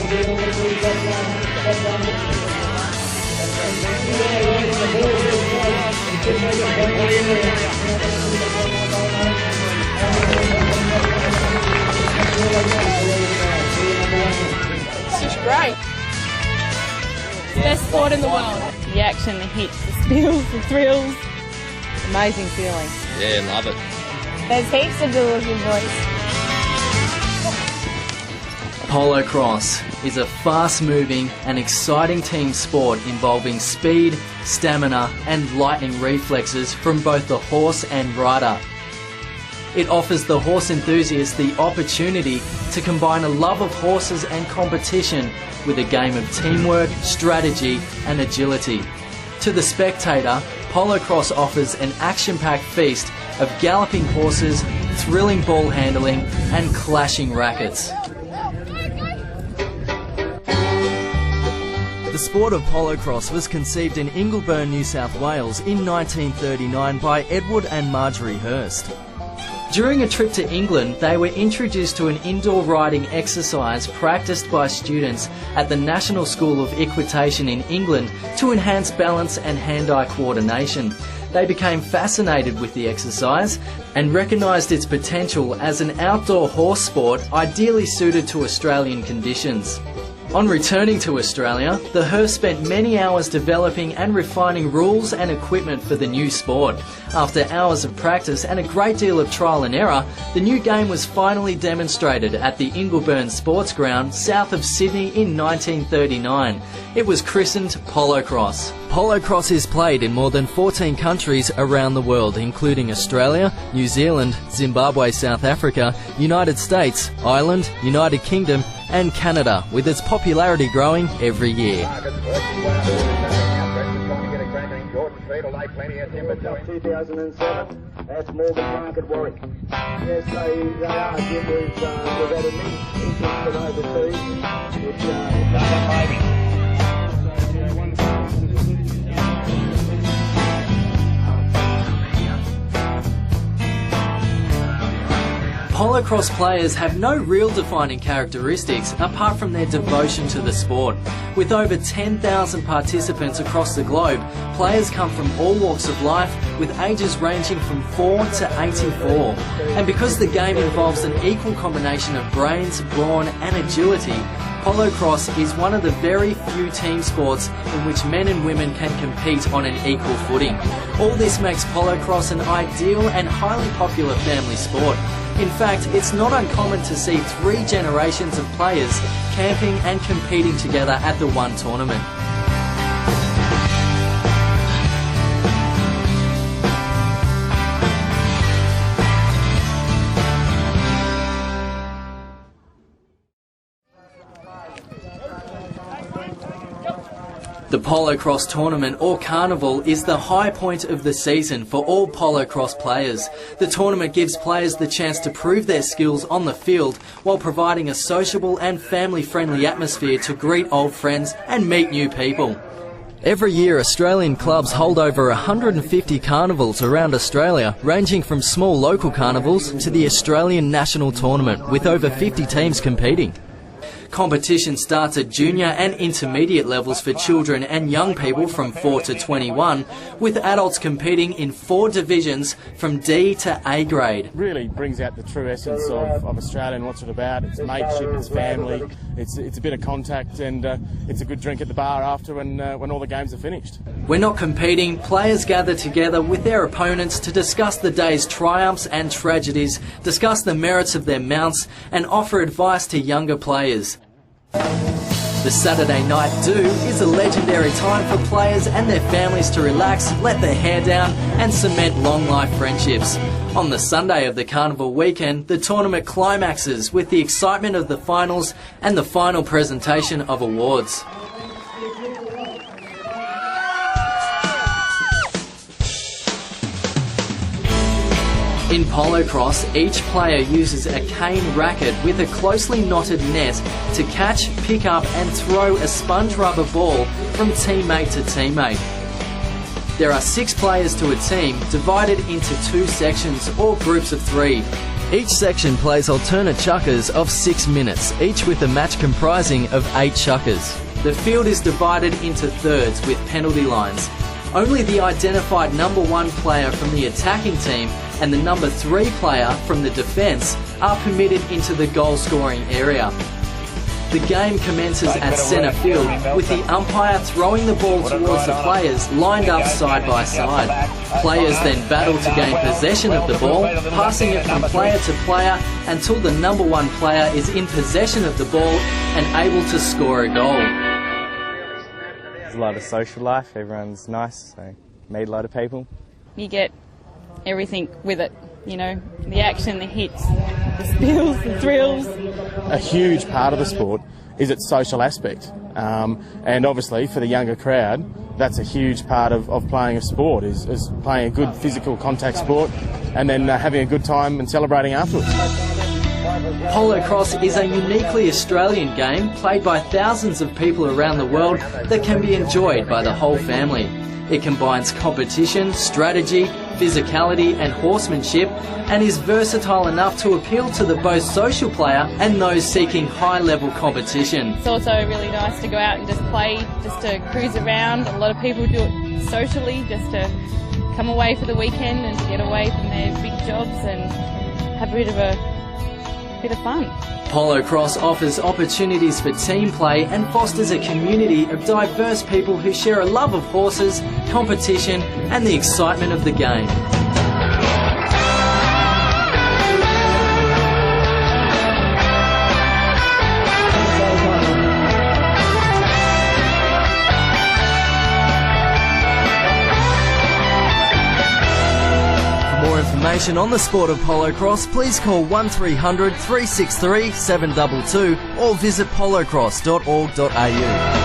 It's just great. Best sport in the world. The action, the hits, the spills, the thrills. Amazing feeling. Yeah, love it. There's heaps to do with your voice. Polo cross is a fast-moving and exciting team sport involving speed, stamina and lightning reflexes from both the horse and rider. It offers the horse enthusiast the opportunity to combine a love of horses and competition with a game of teamwork, strategy and agility. To the spectator, polo cross offers an action-packed feast of galloping horses, thrilling ball handling and clashing rackets. The sport of polo cross was conceived in Ingleburn, New South Wales in 1939 by Edward and Marjorie Hurst. During a trip to England, they were introduced to an indoor riding exercise practiced by students at the National School of Equitation in England to enhance balance and hand-eye coordination. They became fascinated with the exercise and recognised its potential as an outdoor horse sport ideally suited to Australian conditions. On returning to Australia, the Hurst spent many hours developing and refining rules and equipment for the new sport. After hours of practice and a great deal of trial and error, the new game was finally demonstrated at the Ingleburn Sports Ground south of Sydney in 1939. It was christened Polo Cross. Polo Cross is played in more than 14 countries around the world, including Australia, New Zealand, Zimbabwe, South Africa, United States, Ireland, United Kingdom and Canada, with its popularity growing every year. 2007, that's Morgan Park at Warwick. Yes, they are. Jim, we've had immense interest from overseas, which is Polo cross players have no real defining characteristics apart from their devotion to the sport. With over 10,000 participants across the globe, players come from all walks of life with ages ranging from 4 to 84. And because the game involves an equal combination of brains, brawn and agility, polo cross is one of the very few team sports in which men and women can compete on an equal footing. All this makes polo cross an ideal and highly popular family sport. In fact, it's not uncommon to see 3 generations of players camping and competing together at the one tournament. The Polo Cross Tournament or Carnival is the high point of the season for all polo cross players. The tournament gives players the chance to prove their skills on the field while providing a sociable and family-friendly atmosphere to greet old friends and meet new people. Every year, Australian clubs hold over 150 carnivals around Australia, ranging from small local carnivals to the Australian National Tournament, with over 50 teams competing. Competition starts at junior and intermediate levels for children and young people from 4 to 21, with adults competing in 4 divisions from D to A grade. Really brings out the true essence of Australia and what's it about. It's mateship, it's family, it's a bit of contact, and it's a good drink at the bar after when all the games are finished. When not competing, players gather together with their opponents to discuss the day's triumphs and tragedies, discuss the merits of their mounts and offer advice to younger players. The Saturday night do is a legendary time for players and their families to relax, let their hair down and cement long life friendships. On the Sunday of the Carnival weekend, the tournament climaxes with the excitement of the finals and the final presentation of awards. In polo cross, each player uses a cane racket with a closely knotted net to catch, pick up and throw a sponge rubber ball from teammate to teammate. There are 6 players to a team, divided into 2 sections or groups of 3. Each section plays alternate chukkers of 6 minutes, each with a match comprising of 8 chukkers. The field is divided into thirds with penalty lines. Only the identified number 1 player from the attacking team and the number 3 player from the defence are permitted into the goal scoring area. The game commences at centre field with the umpire throwing the ball towards the players lined up side by side. Players then battle to gain possession of the ball, passing it from player to player until the number 1 player is in possession of the ball and able to score a goal. There's a lot of social life, everyone's nice, so meet a lot of people. You get everything with it, you know, the action, the hits, the spills, the thrills. A huge part of the sport is its social aspect, and obviously for the younger crowd that's a huge part of playing a sport, is playing a good physical contact sport and then having a good time and celebrating afterwards. Polo cross is a uniquely Australian game played by thousands of people around the world that can be enjoyed by the whole family. It combines competition, strategy, physicality and horsemanship, and is versatile enough to appeal to the both social player and those seeking high-level competition. It's also really nice to go out and just play, just to cruise around. A lot of people do it socially, just to come away for the weekend and to get away from their big jobs and have a bit of fun. Polo cross offers opportunities for team play and fosters a community of diverse people who share a love of horses, competition and the excitement of the game. For more information on the sport of polo cross, please call 1300 363 722 or visit polocross.org.au.